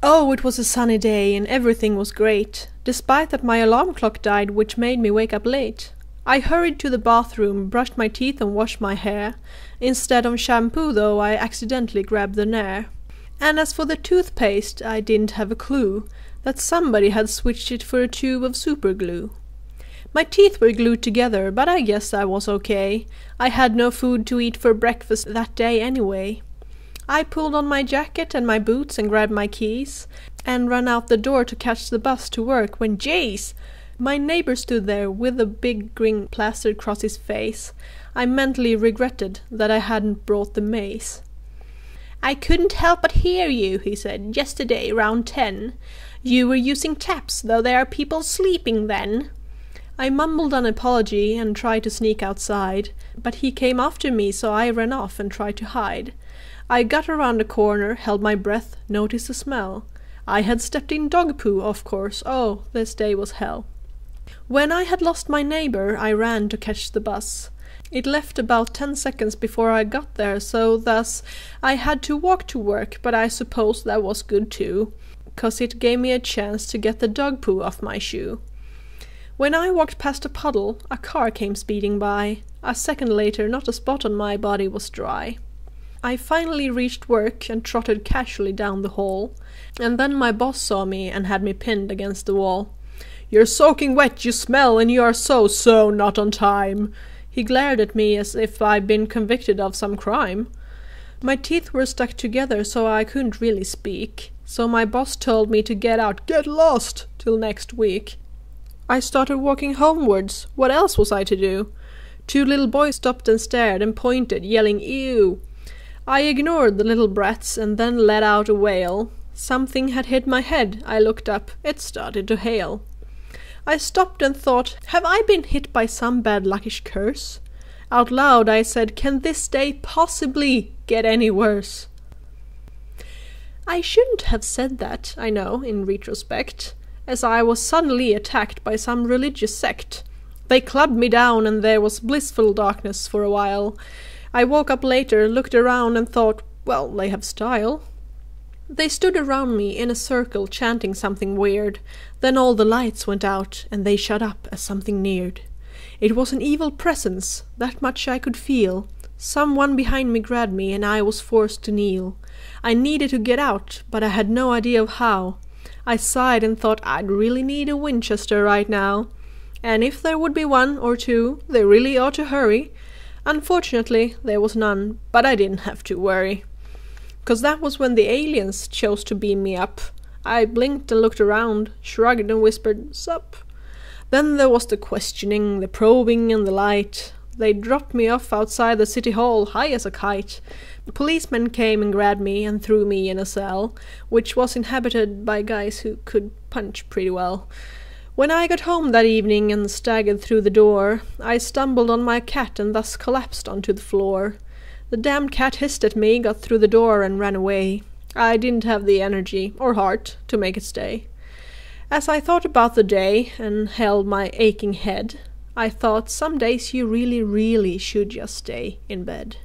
Oh, it was a sunny day and everything was great, despite that my alarm clock died, which made me wake up late. I hurried to the bathroom, brushed my teeth and washed my hair. Instead of shampoo, though, I accidentally grabbed the Nair. And as for the toothpaste, I didn't have a clue that somebody had switched it for a tube of superglue. My teeth were glued together, but I guess I was okay. I had no food to eat for breakfast that day anyway. I pulled on my jacket and my boots and grabbed my keys, and ran out the door to catch the bus to work when, jeez! My neighbour stood there with a big grin plastered across his face. I mentally regretted that I hadn't brought the mace. "I couldn't help but hear you," he said, "yesterday round 10. You were using taps, though there are people sleeping then." I mumbled an apology and tried to sneak outside, but he came after me, so I ran off and tried to hide. I got around the corner, held my breath, noticed the smell. I had stepped in dog poo, of course. Oh, this day was hell. When I had lost my neighbour, I ran to catch the bus. It left about 10 seconds before I got there, so thus I had to walk to work, but I suppose that was good too, 'cause it gave me a chance to get the dog poo off my shoe. When I walked past a puddle, a car came speeding by. A second later, not a spot on my body was dry. I finally reached work and trotted casually down the hall, and then my boss saw me and had me pinned against the wall. "You're soaking wet, you smell, and you are so not on time." He glared at me as if I'd been convicted of some crime. My teeth were stuck together, so I couldn't really speak, so my boss told me to get lost, till next week. I started walking homewards. What else was I to do? 2 little boys stopped and stared and pointed, yelling, "Ew!" I ignored the little brats and then let out a wail. Something had hit my head. I looked up. It started to hail. I stopped and thought, have I been hit by some bad luckish curse? Out loud I said, can this day possibly get any worse? I shouldn't have said that, I know, in retrospect, as I was suddenly attacked by some religious sect. They clubbed me down and there was blissful darkness for a while. I woke up later, looked around and thought, well, they have style. They stood around me in a circle chanting something weird. Then all the lights went out and they shut up as something neared. It was an evil presence, that much I could feel. Someone behind me grabbed me and I was forced to kneel. I needed to get out, but I had no idea of how. I sighed and thought I'd really need a Winchester right now. And if there would be 1 or 2, they really ought to hurry. Unfortunately, there was none, but I didn't have to worry. 'Cause that was when the aliens chose to beam me up. I blinked and looked around, shrugged and whispered, "Sup?" Then there was the questioning, the probing and the light. They dropped me off outside the city hall, high as a kite. The policemen came and grabbed me and threw me in a cell, which was inhabited by guys who could punch pretty well. When I got home that evening and staggered through the door, I stumbled on my cat and thus collapsed onto the floor. The damned cat hissed at me, got through the door and ran away. I didn't have the energy, or heart, to make it stay. As I thought about the day and held my aching head, I thought some days you really should just stay in bed.